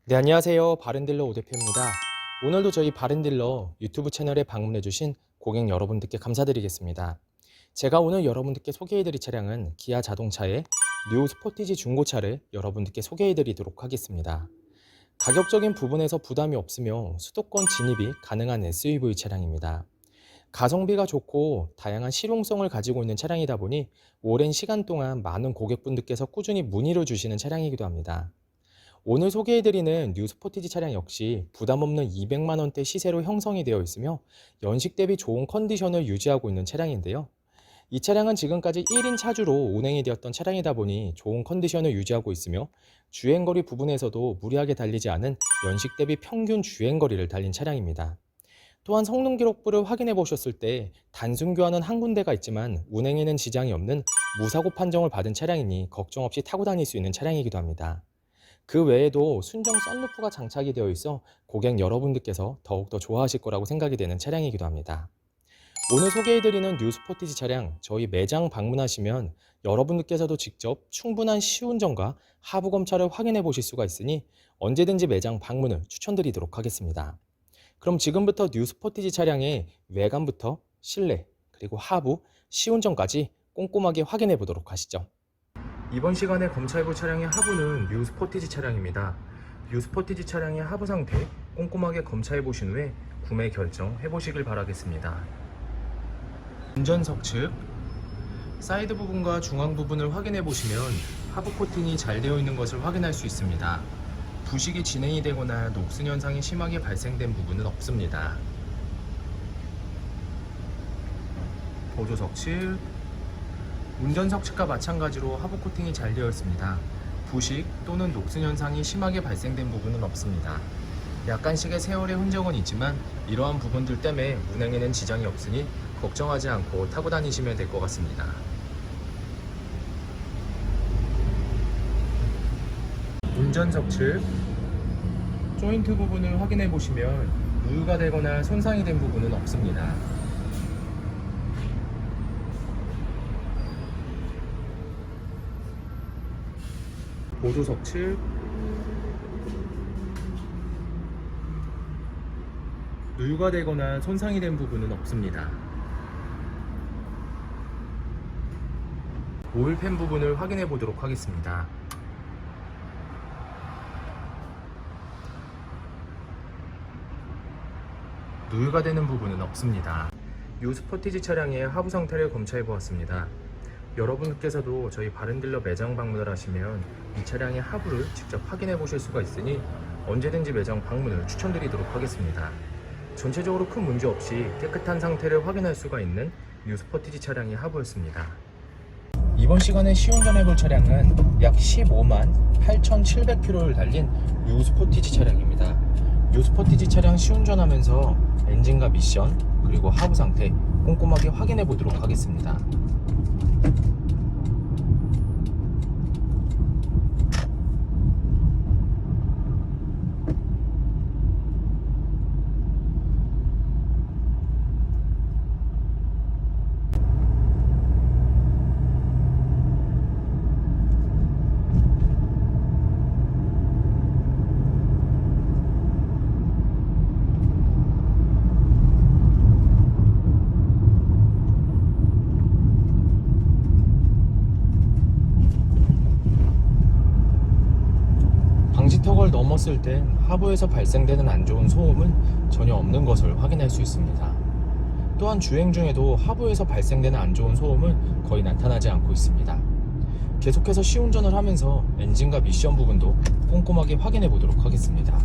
네, 안녕하세요. 바른딜러 오대표입니다. 오늘도 저희 바른딜러 유튜브 채널에 방문해주신 고객 여러분들께 감사드리겠습니다. 제가 오늘 여러분들께 소개해드릴 차량은 기아 자동차의 뉴 스포티지 중고차를 여러분들께 소개해드리도록 하겠습니다. 가격적인 부분에서 부담이 없으며 수도권 진입이 가능한 SUV 차량입니다. 가성비가 좋고 다양한 실용성을 가지고 있는 차량이다 보니 오랜 시간 동안 많은 고객분들께서 꾸준히 문의를 주시는 차량이기도 합니다. 오늘 소개해드리는 뉴 스포티지 차량 역시 부담없는 200만 원대 시세로 형성이 되어 있으며 연식 대비 좋은 컨디션을 유지하고 있는 차량인데요. 이 차량은 지금까지 1인 차주로 운행이 되었던 차량이다 보니 좋은 컨디션을 유지하고 있으며 주행거리 부분에서도 무리하게 달리지 않은 연식 대비 평균 주행거리를 달린 차량입니다. 또한 성능 기록부를 확인해 보셨을 때 단순 교환은 한 군데가 있지만 운행에는 지장이 없는 무사고 판정을 받은 차량이니 걱정 없이 타고 다닐 수 있는 차량이기도 합니다. 그 외에도 순정 썬루프가 장착이 되어 있어 고객 여러분들께서 더욱더 좋아하실 거라고 생각이 되는 차량이기도 합니다. 오늘 소개해드리는 뉴 스포티지 차량 저희 매장 방문하시면 여러분들께서도 직접 충분한 시운전과 하부 검차를 확인해 보실 수가 있으니 언제든지 매장 방문을 추천드리도록 하겠습니다. 그럼 지금부터 뉴 스포티지 차량의 외관부터 실내 그리고 하부, 시운전까지 꼼꼼하게 확인해 보도록 하시죠. 이번 시간에 검찰부 차량의 하부는 뉴 스포티지 차량입니다. 뉴 스포티지 차량의 하부 상태 꼼꼼하게 검사해 보신 후에 구매 결정해 보시길 바라겠습니다. 운전석 측 사이드 부분과 중앙 부분을 확인해 보시면 하부 코팅이 잘 되어 있는 것을 확인할 수 있습니다. 부식이 진행이 되거나 녹슨 현상이 심하게 발생된 부분은 없습니다. 보조석 측 운전석 측과 마찬가지로 하부 코팅이 잘 되어 있습니다. 부식 또는 녹슨 현상이 심하게 발생된 부분은 없습니다. 약간씩의 세월의 흔적은 있지만 이러한 부분들 때문에 운행에는 지장이 없으니 걱정하지 않고 타고 다니시면 될 것 같습니다. 운전석 측 조인트 부분을 확인해 보시면 누유가 되거나 손상이 된 부분은 없습니다. 보조석 측 누유가 되거나 손상이 된 부분은 없습니다. 오일팬 부분을 확인해 보도록 하겠습니다. 누유가 되는 부분은 없습니다. 뉴 스포티지 차량의 하부 상태를 검사해 보았습니다. 여러분께서도 저희 바른딜러 매장 방문을 하시면 이 차량의 하부를 직접 확인해 보실 수가 있으니 언제든지 매장 방문을 추천드리도록 하겠습니다. 전체적으로 큰 문제 없이 깨끗한 상태를 확인할 수가 있는 뉴 스포티지 차량의 하부였습니다. 이번 시간에 시운전해 볼 차량은 약 15만 8,700km를 달린 뉴 스포티지 차량입니다. 뉴 스포티지 차량 시운전하면서 엔진과 미션 그리고 하부 상태 꼼꼼하게 확인해 보도록 하겠습니다. 방지턱을 넘었을 땐 하부에서 발생되는 안 좋은 소음은 전혀 없는 것을 확인할 수 있습니다. 또한 주행 중에도 하부에서 발생되는 안 좋은 소음은 거의 나타나지 않고 있습니다. 계속해서 시운전을 하면서 엔진과 미션 부분도 꼼꼼하게 확인해 보도록 하겠습니다.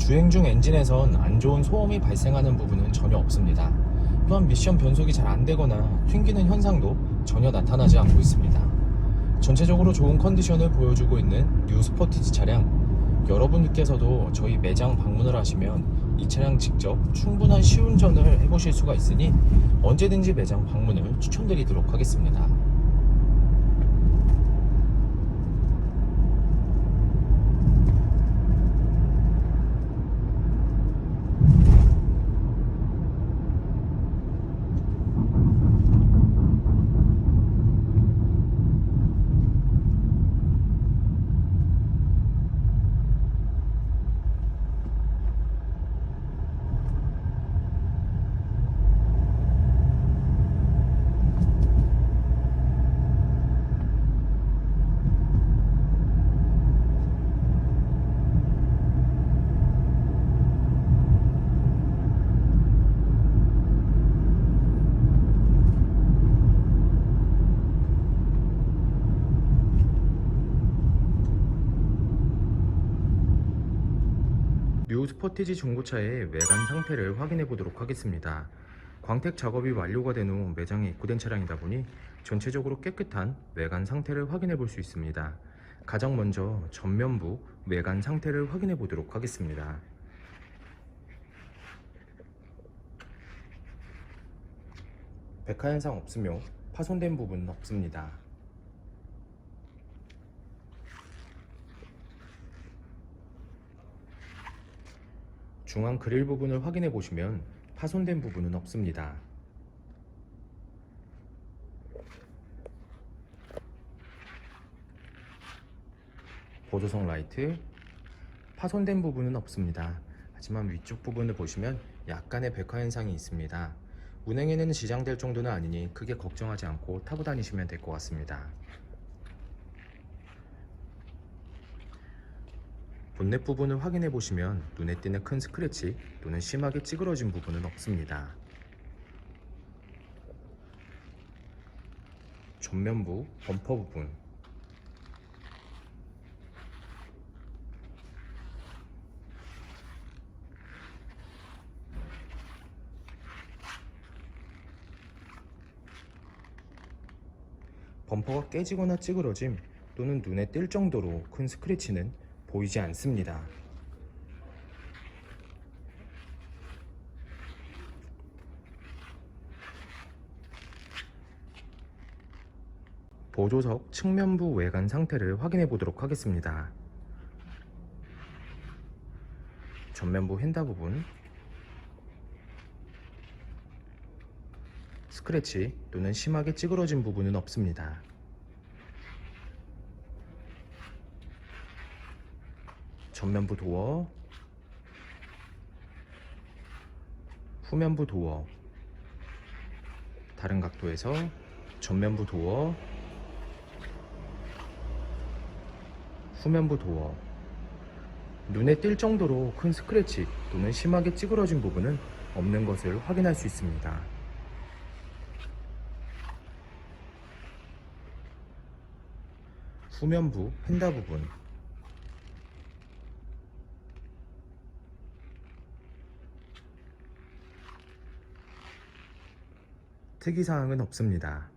주행 중 엔진에선 안 좋은 소음이 발생하는 부분은 전혀 없습니다. 또한 미션 변속이 잘 안되거나 튕기는 현상도 전혀 나타나지 않고 있습니다. 전체적으로 좋은 컨디션을 보여주고 있는 뉴 스포티지 차량, 여러분께서도 저희 매장 방문을 하시면 이 차량 직접 충분한 시운전을 해보실 수가 있으니 언제든지 매장 방문을 추천드리도록 하겠습니다. 뉴 스포티지 중고차의 외관 상태를 확인해 보도록 하겠습니다. 광택 작업이 완료가 된 후 매장에 입고된 차량이다 보니 전체적으로 깨끗한 외관 상태를 확인해 볼 수 있습니다. 가장 먼저 전면부 외관 상태를 확인해 보도록 하겠습니다. 백화 현상 없으며 파손된 부분은 없습니다. 중앙 그릴 부분을 확인해 보시면 파손된 부분은 없습니다. 보조석 라이트, 파손된 부분은 없습니다. 하지만 위쪽 부분을 보시면 약간의 백화 현상이 있습니다. 운행에는 지장될 정도는 아니니 크게 걱정하지 않고 타고 다니시면 될 것 같습니다. 본넷 부분을 확인해 보시면 눈에 띄는 큰 스크래치 또는 심하게 찌그러진 부분은 없습니다. 전면부 범퍼 부분, 범퍼가 깨지거나 찌그러짐 또는 눈에 띌 정도로 큰 스크래치는 보이지 않습니다. 보조석 측면부 외관 상태를 확인해 보도록 하겠습니다. 전면부 휀다 부분, 스크래치 또는 심하게 찌그러진 부분은 없습니다. 전면부 도어, 후면부 도어, 다른 각도에서 전면부 도어, 후면부 도어, 눈에 띌 정도로 큰 스크래치 또는 심하게 찌그러진 부분은 없는 것을 확인할 수 있습니다. 후면부 휀다 부분, 특이사항은 없습니다.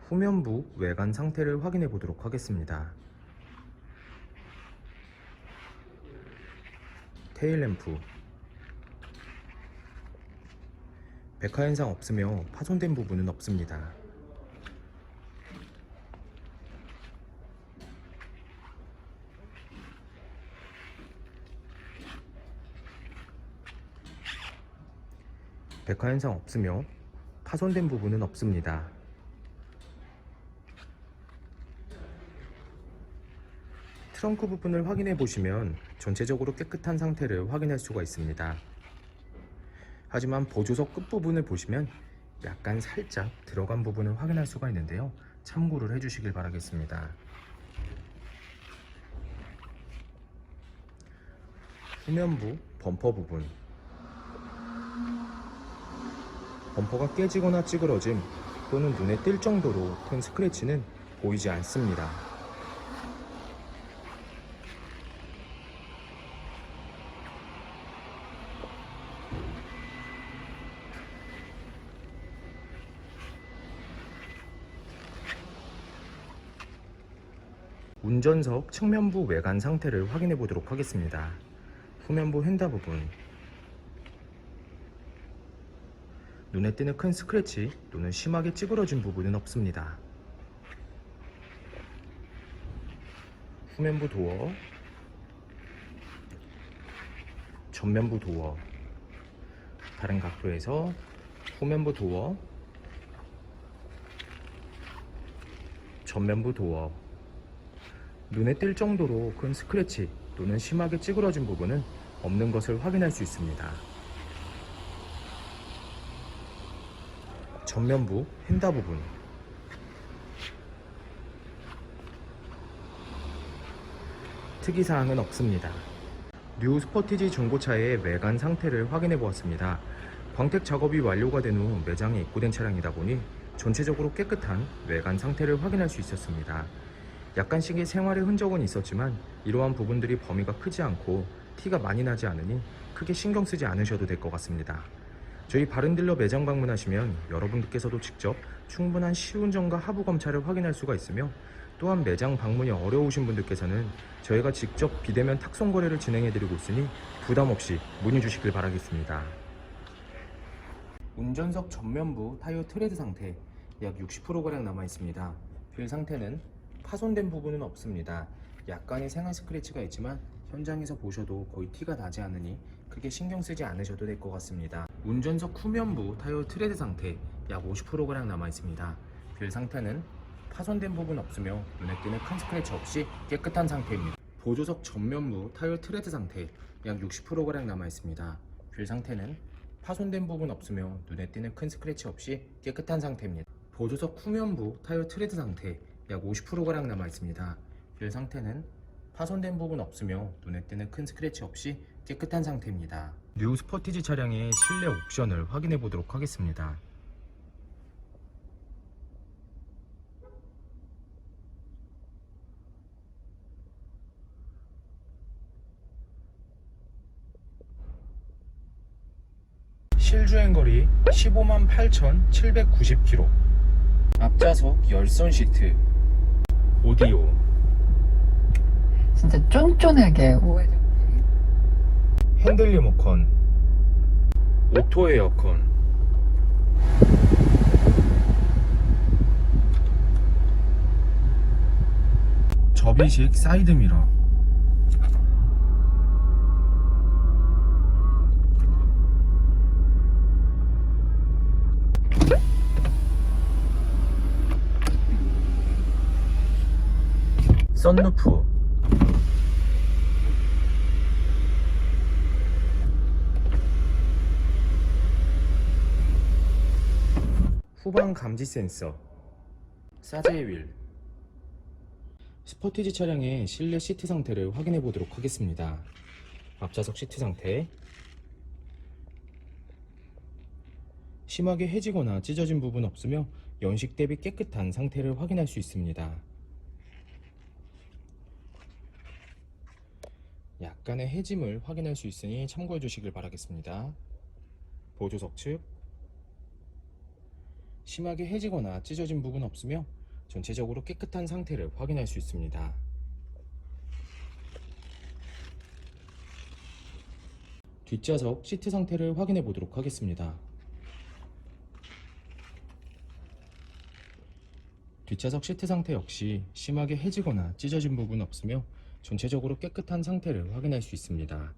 후면부 외관 상태를 확인해 보도록 하겠습니다. 테일램프, 백화 현상 없으며 파손된 부분은 없습니다. 백화 현상 없으며 파손된 부분은 없습니다. 트렁크 부분을 확인해 보시면 전체적으로 깨끗한 상태를 확인할 수가 있습니다. 하지만 보조석 끝부분을 보시면 약간 살짝 들어간 부분을 확인할 수가 있는데요. 참고를 해주시길 바라겠습니다. 후면부 범퍼 부분, 범퍼가 깨지거나 찌그러짐 또는 눈에 띌 정도로 큰 스크래치는 보이지 않습니다. 운전석 측면부 외관 상태를 확인해 보도록 하겠습니다. 후면부 휀다 부분, 눈에 띄는 큰 스크래치 또는 심하게 찌그러진 부분은 없습니다. 후면부 도어, 전면부 도어, 다른 각도에서 후면부 도어, 전면부 도어, 눈에 띌 정도로 큰 스크래치 또는 심하게 찌그러진 부분은 없는 것을 확인할 수 있습니다. 전면부 휀다 부분, 특이사항은 없습니다. 뉴 스포티지 중고차의 외관 상태를 확인해 보았습니다. 광택 작업이 완료가 된 후 매장에 입고된 차량이다 보니 전체적으로 깨끗한 외관 상태를 확인할 수 있었습니다. 약간씩의 생활의 흔적은 있었지만 이러한 부분들이 범위가 크지 않고 티가 많이 나지 않으니 크게 신경 쓰지 않으셔도 될 것 같습니다. 저희 바른딜러 매장 방문하시면 여러분들께서도 직접 충분한 시운전과 하부 검차를 확인할 수가 있으며, 또한 매장 방문이 어려우신 분들께서는 저희가 직접 비대면 탁송 거래를 진행해드리고 있으니 부담 없이 문의 주시길 바라겠습니다. 운전석 전면부 타이어 트레드 상태 약 60%가량 남아 있습니다. 휠 상태는 파손된 부분은 없습니다. 약간의 생활 스크래치가 있지만 현장에서 보셔도 거의 티가 나지 않으니 크게 신경 쓰지 않으셔도 될 것 같습니다. 운전석 후면부 타이어 트레드 상태 약 50%가량 남아 있습니다. 휠 상태는 파손된 부분 없으며 눈에 띄는 큰 스크래치 없이 깨끗한 상태입니다. 보조석 전면부 타이어 트레드 상태 약 60%가량 남아 있습니다. 휠 상태는 파손된 부분 없으며 눈에 띄는 큰 스크래치 없이 깨끗한 상태입니다. 보조석 후면부 타이어 트레드 상태 약 50%가량 남아 있습니다. 휠 상태는 파손된 부분 없으며 눈에 띄는 큰 스크래치 없이 깨끗한 상태입니다. 뉴 스포티지 차량의 실내 옵션을 확인해 보도록 하겠습니다. 실주행거리 158,790km, 앞좌석 열선 시트, 오디오, 진짜 쫀쫀하게 오해적게 핸들 리모컨, 오토 에어컨, 접이식 사이드미러, 썬루프, 후방 감지 센서, 사제의 휠. 스포티지 차량의 실내 시트 상태를 확인해 보도록 하겠습니다. 앞좌석 시트 상태, 심하게 해지거나 찢어진 부분 없으며 연식 대비 깨끗한 상태를 확인할 수 있습니다. 약간의 해짐을 확인할 수 있으니 참고해 주시길 바라겠습니다. 보조석 측, 심하게 해지거나 찢어진 부분 없으며 전체적으로 깨끗한 상태를 확인할 수 있습니다. 뒷좌석 시트 상태를 확인해 보도록 하겠습니다. 뒷좌석 시트 상태 역시 심하게 해지거나 찢어진 부분 없으며 전체적으로 깨끗한 상태를 확인할 수 있습니다.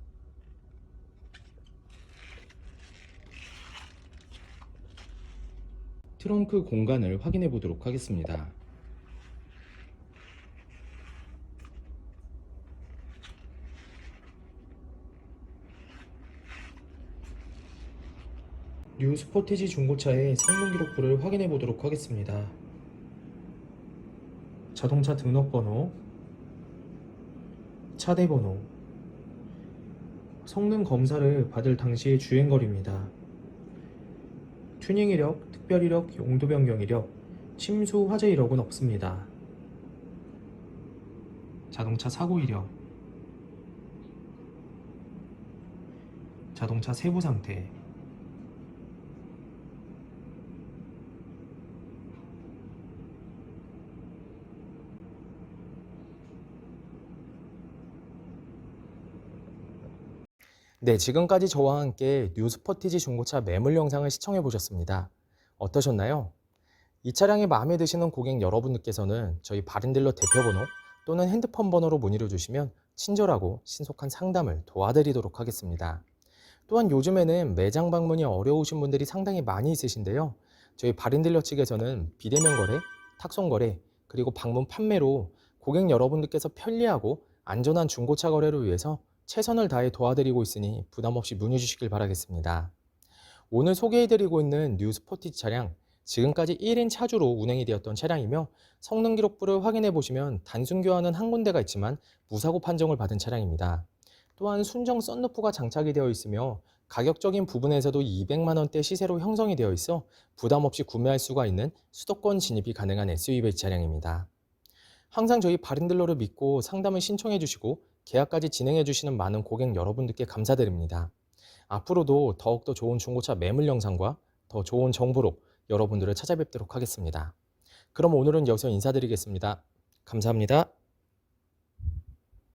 트렁크 공간을 확인해 보도록 하겠습니다. 뉴 스포티지 중고차의 성능 기록부를 확인해 보도록 하겠습니다. 자동차 등록번호, 차대번호, 성능 검사를 받을 당시의 주행거리입니다. 튜닝 이력, 특별 이력, 용도 변경 이력, 침수 화재 이력은 없습니다. 자동차 사고 이력, 자동차 세부 상태, 네, 지금까지 저와 함께 뉴스포티지 중고차 매물 영상을 시청해 보셨습니다. 어떠셨나요? 이 차량이 마음에 드시는 고객 여러분들께서는 저희 바른딜러 대표번호 또는 핸드폰 번호로 문의를 주시면 친절하고 신속한 상담을 도와드리도록 하겠습니다. 또한 요즘에는 매장 방문이 어려우신 분들이 상당히 많이 있으신데요. 저희 바른딜러 측에서는 비대면 거래, 탁송 거래, 그리고 방문 판매로 고객 여러분들께서 편리하고 안전한 중고차 거래를 위해서 최선을 다해 도와드리고 있으니 부담 없이 문의 주시길 바라겠습니다. 오늘 소개해드리고 있는 뉴 스포티지 차량, 지금까지 1인 차주로 운행이 되었던 차량이며 성능 기록부를 확인해 보시면 단순 교환은 한 군데가 있지만 무사고 판정을 받은 차량입니다. 또한 순정 썬루프가 장착이 되어 있으며 가격적인 부분에서도 200만 원대 시세로 형성이 되어 있어 부담 없이 구매할 수가 있는 수도권 진입이 가능한 SUV 차량입니다. 항상 저희 바른딜러를 믿고 상담을 신청해 주시고 계약까지 진행해 주시는 많은 고객 여러분들께 감사드립니다. 앞으로도 더욱더 좋은 중고차 매물 영상과 더 좋은 정보로 여러분들을 찾아뵙도록 하겠습니다. 그럼 오늘은 여기서 인사드리겠습니다. 감사합니다.